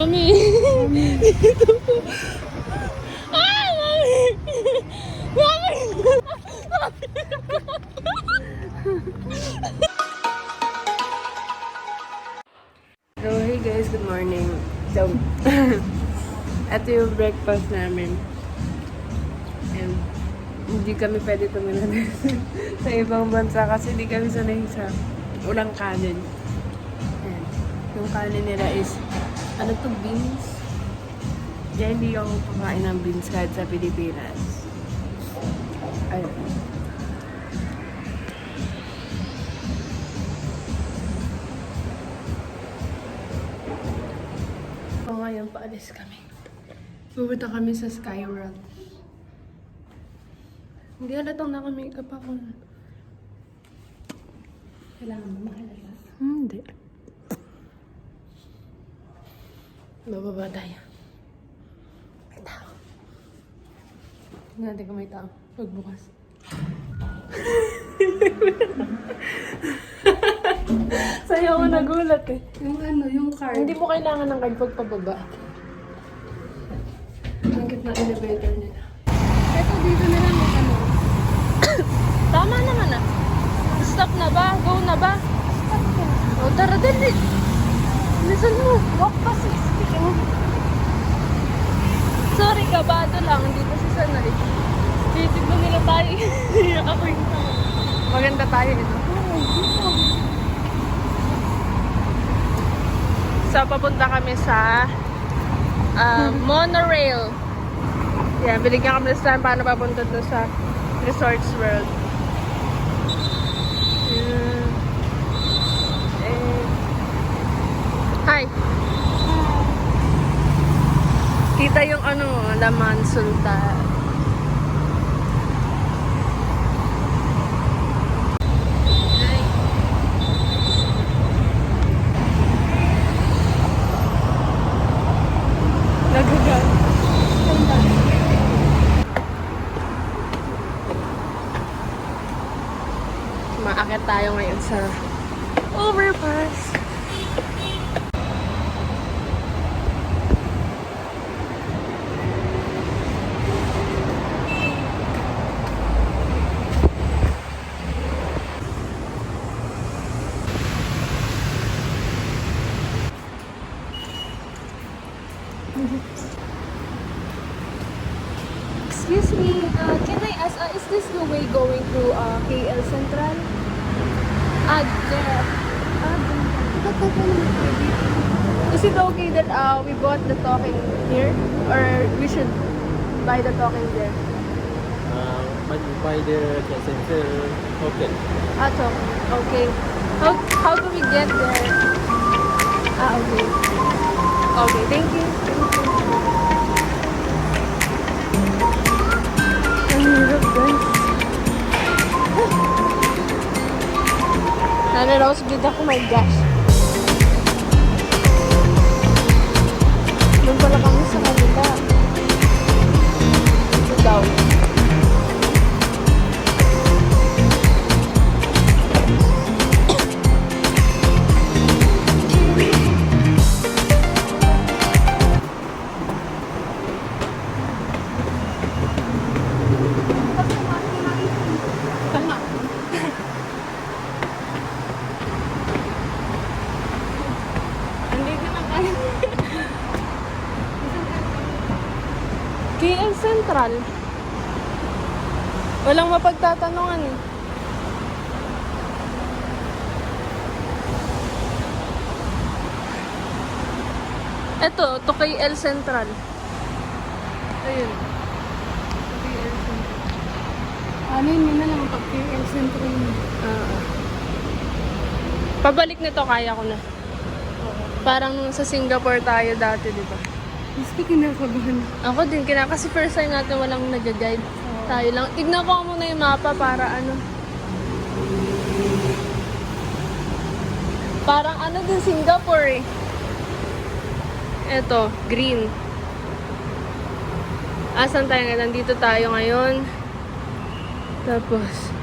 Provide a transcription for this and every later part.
Mami! Dito po! Ah! Mami! Mami! So, hey guys, good morning. So, ito yung breakfast namin. And, hindi kami pwede tumira sa ibang bansa kasi hindi kami sanay sa ulang kanin. Ayan. Yung kanin nila is, ano to, beans? Diyan hindi ako kakain ng beans kahit sa Pilipinas. Ayun. So, ngayon, paalis kami. Pupunta kami sa Skyworld. Hindi halatang naka-makeup ako. Kailangan mo mahalala? Hindi. Bababa tayo. May tao. Tingnan natin kung may tao. Pagbukas. Sa'yo ako nagulat eh. Yung ano, yung card. Hindi mo kailangan ng card pagpababa. Ang cute na elevator nila. Eto, dito na lang yung ano. Tama naman ah. Stop na ba? Go na ba? Stop ka. O tara dali. Listen mo. Walk pa 60. Sorry, kabado lang. Hindi pa si Sanay. Titignan nila tayo. Iyak ako yung maganda tayo ito. So, papunta kami sa monorail. Yan, binigyan kami sa saan paano papunta doon sa Resorts World. Yan. Hi! Kita yung ano, Laman Sultan. Nagagal. Maakit tayo ngayon sa overpass. Excuse me, can I ask, is this the way going to KL Central? There. Is it okay that we bought the talking here? Or we should buy the talking there? But you buy the center, okay. Talking. Okay. How do we get there? Okay. Okay, thank you. Ang hirap, guys. Nanaraos bid ako, my gosh. Doon pala kami sa kanila. Ito daw. Tama. Andito na tayo. KL Central. Walang mapagtatanungan eh. Ito, to KL Central. Ayun. KL Central. Ano yun na lang pag KL Central mo? Pabalik nito, kaya ko na. Parang nung sa Singapore tayo dati, di ba? Gusto kinakabahan. Ako din, kasi first time natin walang nag-guide. Tayo lang. Tignan ko muna yung mapa para ano. Parang ano din Singapore eh. Eto, green. Asan tayo ngayon? Nandito tayo ngayon. Tapos,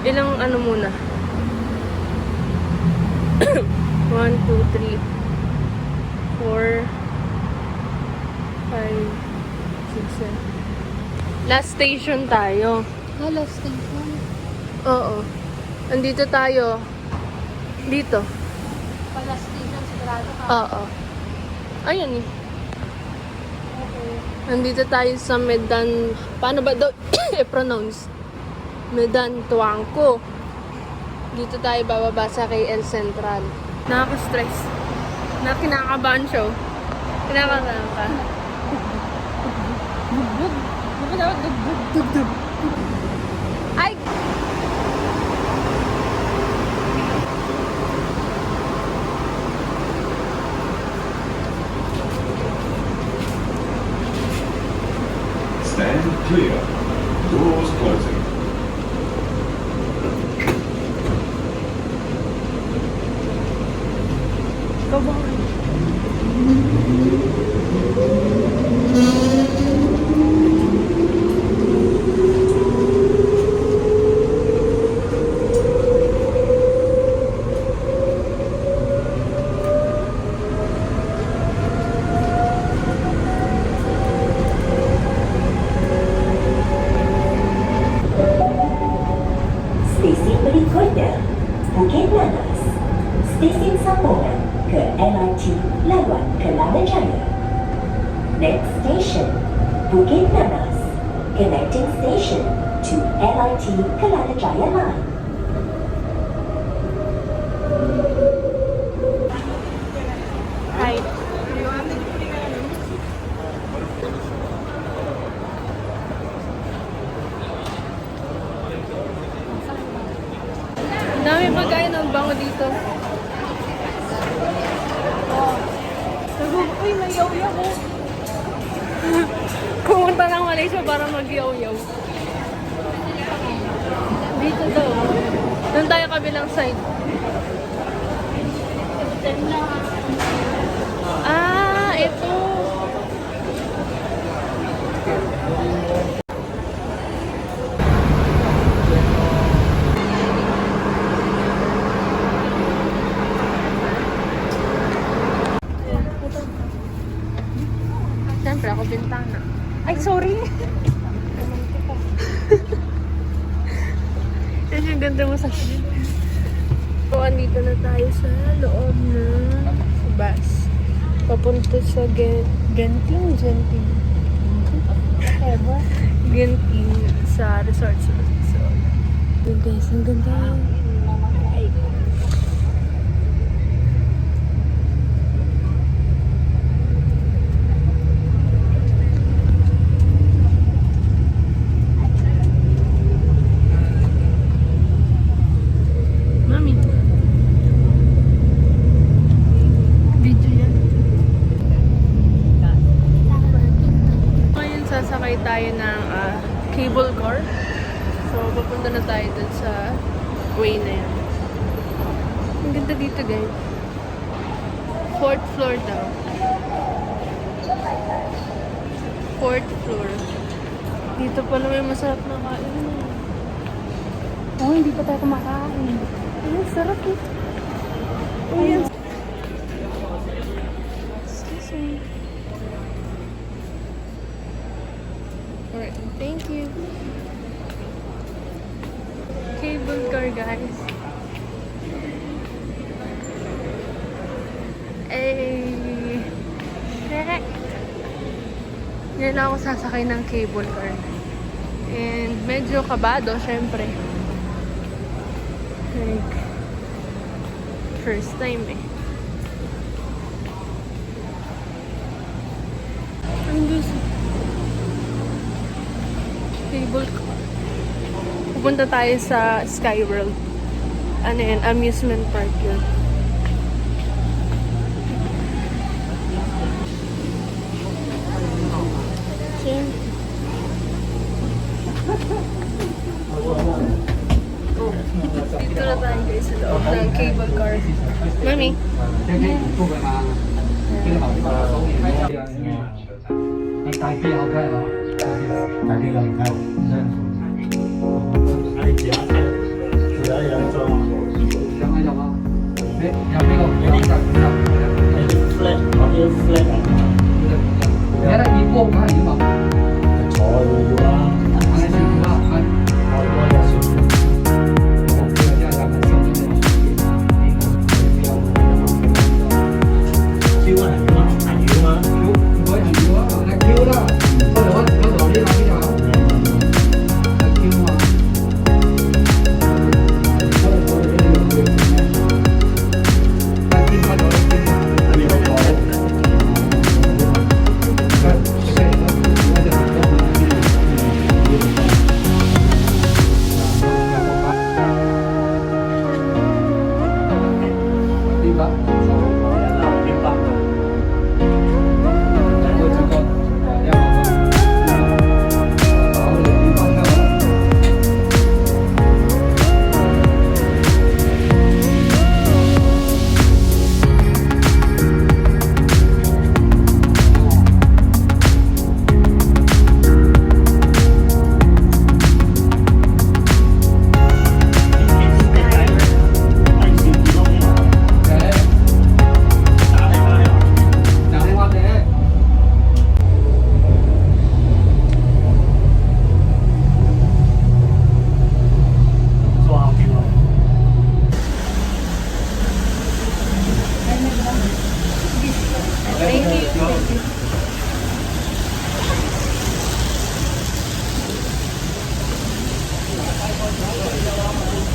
ilang ano muna? 1, 2, 3, 4, 5, 6, 7. Last station tayo. Hello, station. Oo. Andito tayo. Dito. Pala station, sigurado ka. Oo. Ayun eh. Okay. Nandito tayo sa Medan. Paano ba daw i-pronounce? Medan Tuangco. Dito tayo bababa sa KL Central. Nakaka-stress. Kinakabahan siya. Kinakabahan ka. Ay! Stand clear. Doors closing. Kabahan. Stesen berikutnya, Bukit Nanas. Stesen sambungan ke LRT Labuan Kelana Jaya. Next station, Bukit Nanas. Connecting station to LRT Kelana Jaya line. Hi. Ang dami pagkain ng bango dito. Uy, may yaw-yaw ko. Pumunta ng Malaysia para mag-yaw-yaw. Dito daw. Doon tayo kabilang side. Ah, ito. Siyempre, ako bintana. Ay, sorry. Yan yung ganda mo sa So, andito na tayo sa loob ng bus. Papunta sa Genting. Ever? Genting sa resort. So, yun guys, ang ganda. Mami. Video yan. Ngayon sasakay tayo ng cable car. So, papunta na tayo dun sa way na yan. Ang ganda dito guys. 4th floor daw. 4th floor. Dito pala may masarap na kain. Oh, hindi pa tayo kumakain. Ay, sarap eh. Oh, yan. Excuse me. Alright, thank you. Cable car, guys. Ay. Correct. Yan ako sasakay ng cable car. And medyo kabado, syempre. Like, first time eh. Ang gusto. Cable car. Pupunta tayo sa Sky World. Ano yan? Amusement park yun. Siyempre. Dito na tayo guys sa loob ng cable car. Mami. Yang bingung, yang tak kenal. flat, audio flat Dia nak ibu kan, ibu. Trời ơi, Mana sih ibu kan? Mọi người là sự Dia akan masuk ke dalam. Kêu là ảnh yêu mà Với anh yêu á, là kêu đó. Có đồ đi làm cái nào? Là kêu mà.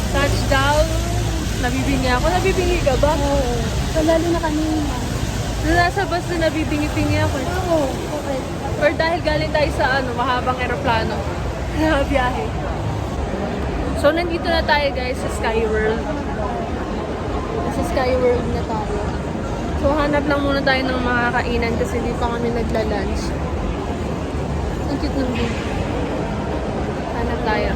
Touchdown! Nabibingi ako. Nabibingi ka ba? Oo. So, lalo na kanina. Nung nasa bus na nabibingi-bingi ako. Oo, okay. Or dahil galing tayo sa mahabang aeroplano. Biyahe. So, nandito na tayo guys sa Sky World. Nasa Sky World na tayo. So, hanap lang muna tayo ng mga kainan kasi hindi pa kami nagla-lunch. Ang cute ng view. Hanap tayo.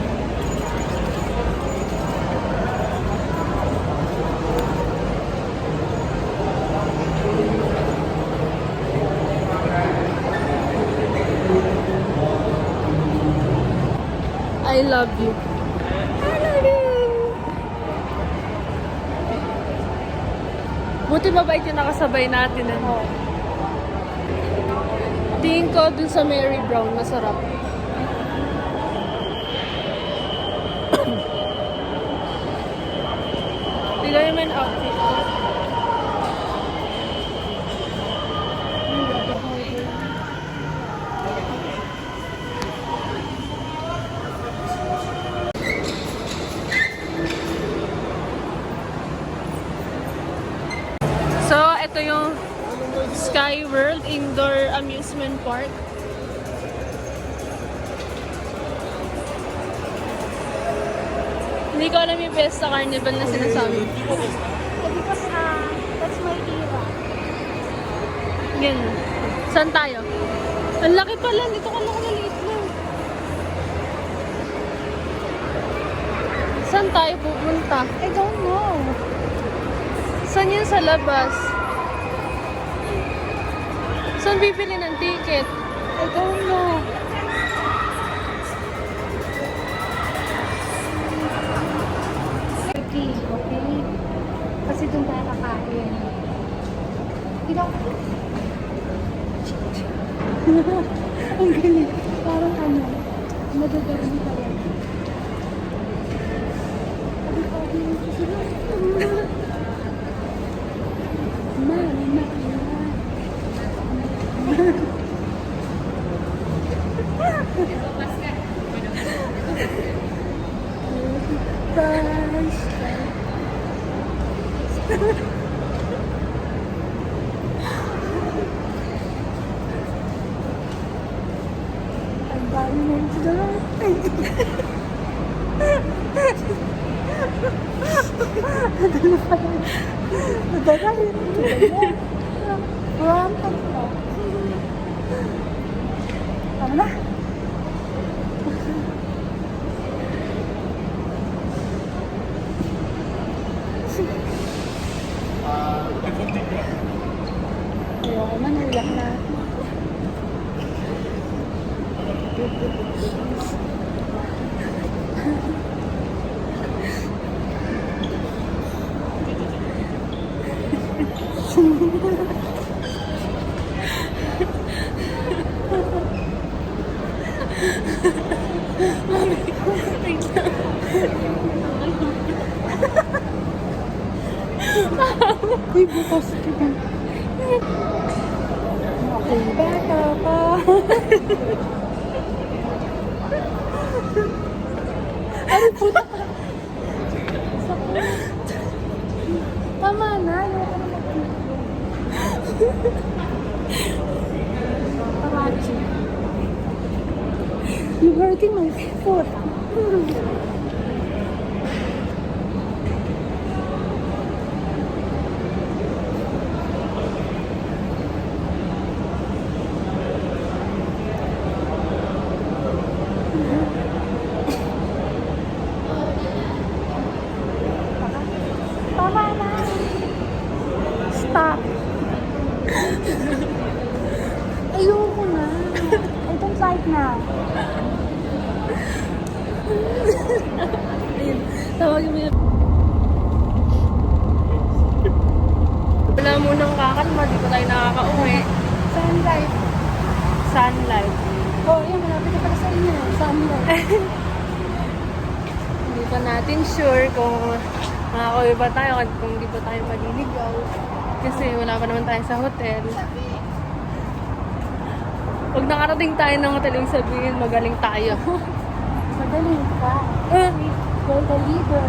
I love you. I love you. Buti mabait yung nakasabay natin. Oo. Tingin ko dun sa Mary Brown, masarap. Tignan naman yung outfit ko. So, ito yung Sky World Indoor Amusement Park. Hindi ko alam yung Fiesta Carnival na sinasabi. Because, that's my era. Yan. Saan tayo? Ang laki pala. Dito ka lang maliit lang. Saan tayo pupunta? I don't know. Saan yun sa labas? Saan bibili ng ticket? I don't know. Okay, okay. Kasi doon tayo kakain. Ikaw. Ang galing. Parang madadami tayo. Sabi ko, Tama na. Ayoko man, naiyak na. Uy, bukas ka ba? Okay, bata pa. Ay, puta. Tama na, ayoko na mag-video. Karachi. You're hurting my foot. Tama na. Stop. Ayoko na. I don't like na. Ayun, tawagin mo yun. Wala munang kakalma, di pa tayo nakaka-uwi. Sunlight. Sunlight. Oh, yan. Malapit na pala sa inyo. Sunlight. Hindi pa natin sure kung makakauwi ba tayo at kung di pa tayo maliligaw. Kasi wala pa naman tayo sa hotel. Pag nakarating tayo ng hotel, yung sabihin, magaling tayo. Magaling ka. You're the leader.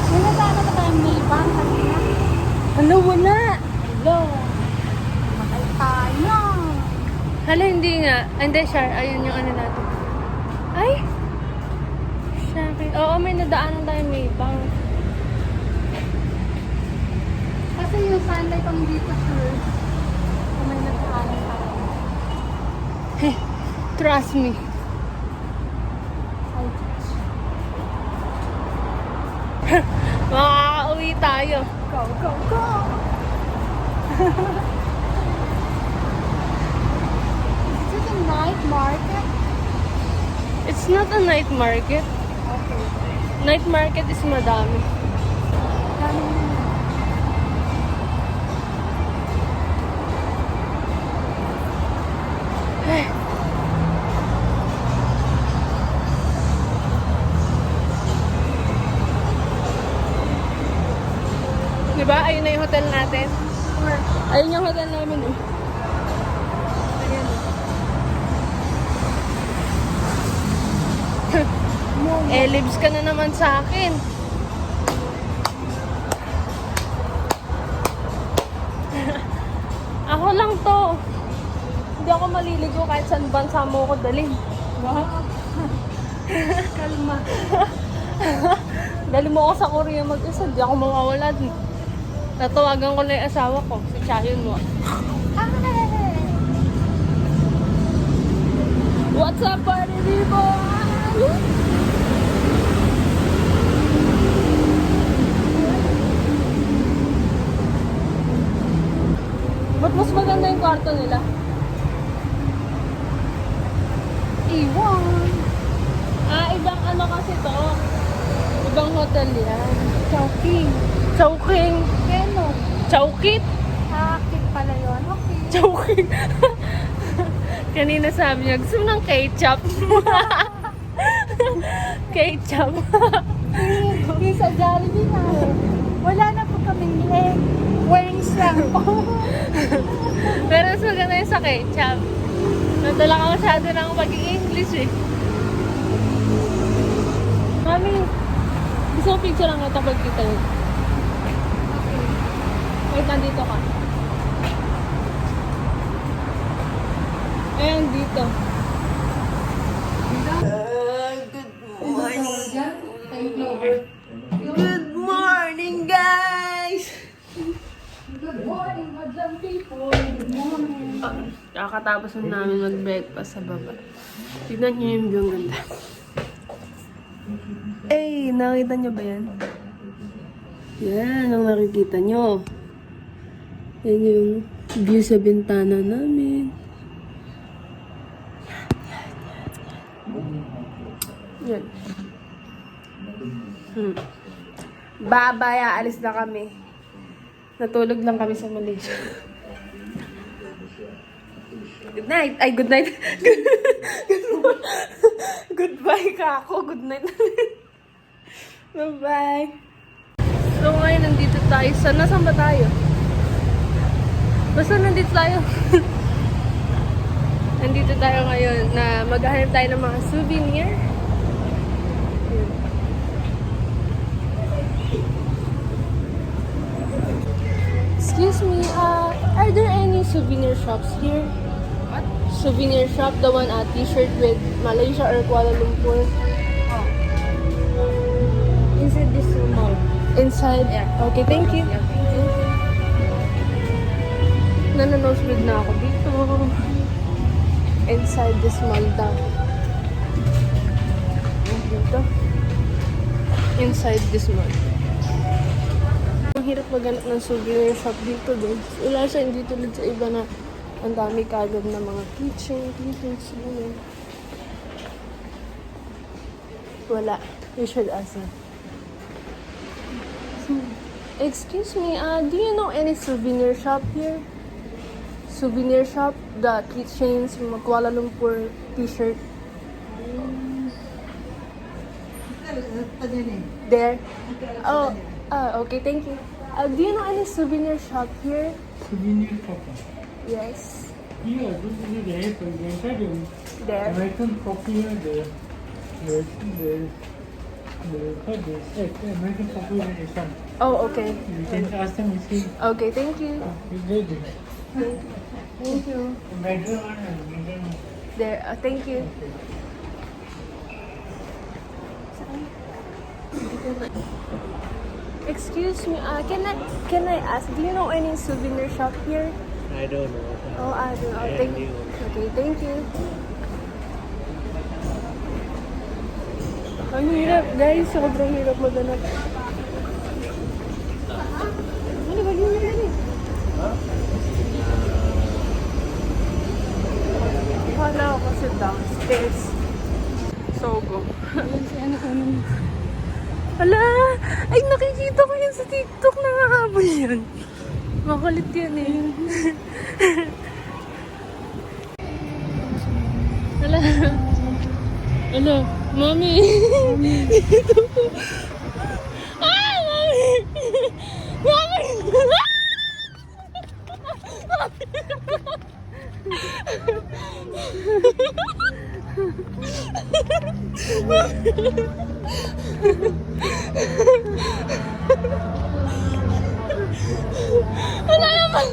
Sinasana na tayong Maybank kanina. Ano, wala? Hello. Mahal tayo. Hala, hindi nga. Hindi, Char. Ayun yung ano natin. Ay! Syempre. Oo, may nadaanan tayo may bang. Kasi yung sunlight ang dito sure. Kung may nagkaanan tayo. Trust me. Ay, Makakauwi tayo. go, go, go! Is this a night market? It's not a night market. Okay. Night market is madami. Dami na. Diba? Ayun na yung hotel natin. Ayun yung hotel namin eh. Ayan. Libs ka na naman sa akin. Ako lang to. Hindi ako maliligo kahit saan bansa mo ko dalhin. Wow. Kalma. Dali mo ako sa Korea mag-isa, di ako mawawala din. Tatawagan ko na yung asawa ko, si Chayon mo. What's up, party people? Ba't mas maganda yung kwarto nila? Iwan. Ibang ano kasi to. Ibang hotel yan. Chowking. Chowking. Keno. Chowkit. Hakit pala yun. Okay. Chowking. Kanina sabi niya, gusto mo ng ketchup. Ketchup. Yung sa Jollibee na. Wala na po kaming leg. Wings lang po. Pero mas maganda yung sa ketchup. Nadala ka masyado ng pag-i-English eh. Mami, gusto ko picture lang kita pag kita yun. Wait, nandito ka. Ayan, dito. Good morning, guys! Good morning, madlang people. Good morning. Kakatapos na namin mag-breakfast sa baba. Tignan niyo yung view, ang ganda. Eh, nakita niyo ba yan? Yan, ang nakikita niyo. Yan yung view sa bintana namin. Yan. Bye-bye, aalis na kami. Natulog lang kami sa Malaysia. Good night. Ay, good night. Goodbye ka ako. Good night. Bye-bye. So ngayon, nandito tayo. Nasaan ba tayo? Basta nandito tayo. Nandito tayo ngayon na maghahanap tayo ng mga souvenir. Yun. Excuse me, are there any souvenir shops here? What? Souvenir shop, the one t-shirt with Malaysia or Kuala Lumpur. Inside this mall. Inside? Yeah. Okay, thank you. Yeah, thank you. Nanonosebleed na ako dito. Inside this mall daw. Dito. Inside this mall. Ang hirap maghanap ng souvenir shop dito, guys. Wala siya, hindi tulad sa iba na ang dami kagad na mga keychains, ganun. Wala. You should ask her. Excuse me, do you know any souvenir shop here? Souvenir shop, the keychains, mga Kuala Lumpur t-shirt. There? Oh, okay, thank you. Do you know any souvenir shop here? Souvenir shop. Yes. Here, this is there, for example, There? American popular there. American popular is some. Oh, okay. You can ask them if you Okay, thank you. did it. Thank you. Middle one and middle one. There, thank you. Excuse me, can I ask, do you know any souvenir shop here? I don't know. Oh, I don't know. Thank you. Okay, thank you. Ang hirap, guys. Sobrang hirap maghanap. Ano ba yun? Wala ako kasi downstairs. So, go. Hala! Ay, nakikita ko yan sa TikTok. Nangahabol yan. Makulit yan eh. Hala. Hala. Mami. Dito po. Ah! Mami! Mami! Wala naman.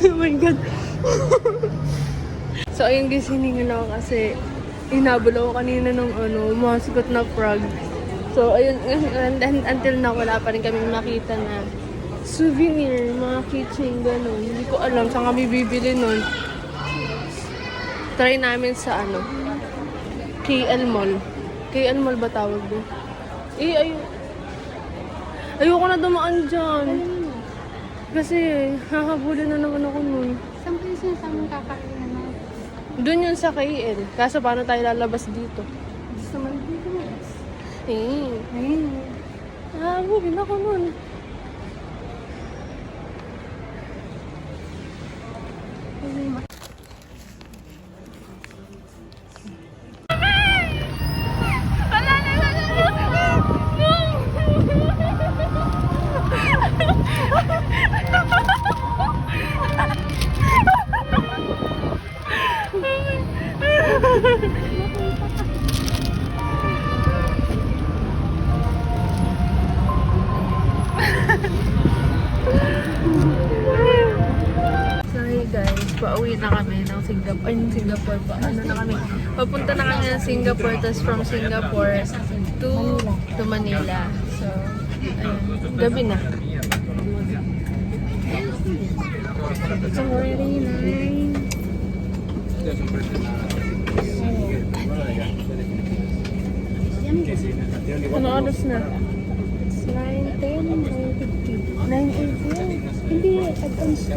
Oh my God. So ayun guys, hiningan ako kasi inabol ako kanina ng mga sikat na frog. So ayun, and until now wala pa rin kaming makita na souvenir, mga keychain, gano'n. Hindi ko alam saan kami bibili nun. Try namin sa KL Mall. KL Mall ba tawag doon? Ayoko na dumaan dyan. Kasi hahabulin na naman ako nun. Saan kayo sinasama kakainan na? Doon yun sa KL. Kaso paano tayo lalabas dito? Gusto man dito guys. Ayun. Hahabulin ako nun. Sorry guys, pauwi na kami ng Singapore. Ay, Singapore pa. Ano na kami? Papunta na kami ng Singapore, tapos from Singapore to Manila. So, ayun. Gabi na. It's already 9. Ano oras na? It's 9:10, 9:50. 9:18. Hindi, advance.